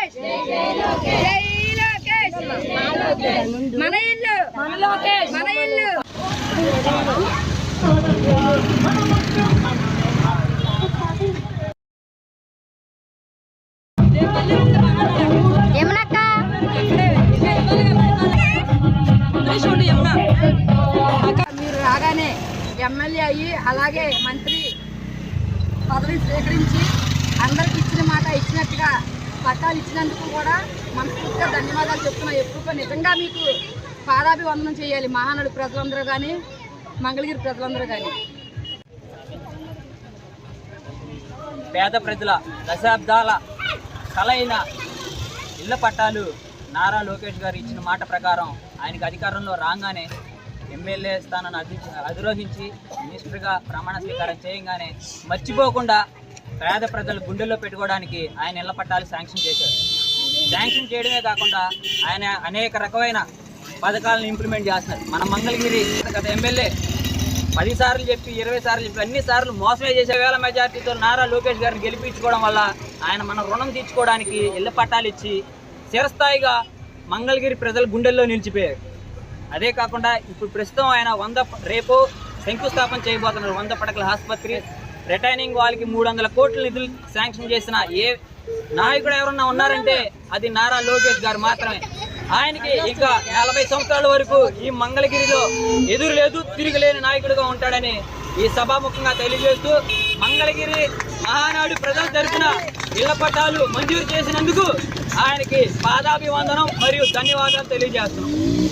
లోకేష్ జై లోకేష్ మన ఇల్లు మన ఇల్లు యమునక్క మీరు రాగానే ఎమ్మెల్యే అయ్యి అలాగే మంత్రి పదవి స్వీకరించి అందరికి ఇచ్చిన మాట ఇచ్చినట్టుగా పట్టాలు ఇచ్చినందుకు కూడా మనస్ఫూర్తిగా ధన్యవాదాలు చెప్తున్నా. ఎప్పుడు నిజంగా మీకు పాదాభివందనం చేయాలి మహానడు ప్రజలందరూ కానీ మంగళగిరి ప్రజలందరూ కానీ. పేద ప్రజల దశాబ్దాల కలైన ఇళ్ల పట్టాలు నారా లోకేష్ గారు ఇచ్చిన మాట ప్రకారం ఆయనకు అధికారంలో రాగానే ఎమ్మెల్యే స్థానాన్ని అధిరోహించి మినిస్టర్గా ప్రమాణ స్వీకారం చేయగానే మర్చిపోకుండా పేద ప్రజలు గుండెల్లో పెట్టుకోవడానికి ఆయన ఇళ్ల పట్టాలు శాంక్షన్ చేశారు. శాంక్షన్ చేయడమే కాకుండా ఆయన అనేక రకమైన పథకాలను ఇంప్లిమెంట్ చేస్తున్నారు. మన మంగళగిరి గత ఎమ్మెల్యే 10 సార్లు చెప్పి 20 సార్లు చెప్పి అన్ని సార్లు మోసమే చేసే వేల మెజార్టీతో నారా లోకేష్ గారిని గెలిపించుకోవడం వల్ల ఆయన మన రుణం తీర్చుకోవడానికి ఇళ్ల పట్టాలు ఇచ్చి చిరస్థాయిగా మంగళగిరి ప్రజల గుండెల్లో నిలిచిపోయారు. అదే కాకుండా ఇప్పుడు ప్రస్తుతం ఆయన రేపు శంకుస్థాపన చేయబోతున్నారు 100 పడకల ఆసుపత్రి. రిటైనింగ్ వాళ్ళకి 300 కోట్ల నిధులు శాంక్షన్ చేసిన ఏ నాయకుడు ఎవరన్నా ఉన్నారంటే అది నారా లోకేష్ గారు మాత్రమే. ఆయనకి ఇంకా 40 సంవత్సరాల వరకు ఈ మంగళగిరిలో ఎదురు లేదు తిరిగిలేని నాయకుడిగా ఉంటాడని ఈ సభాముఖంగా తెలియజేస్తూ మంగళగిరి మహానాడు ప్రజల తరఫున ఇళ్ల పట్టాలు మంజూరు చేసినందుకు ఆయనకి పాదాభివందనం మరియు ధన్యవాదాలు తెలియజేస్తున్నాం.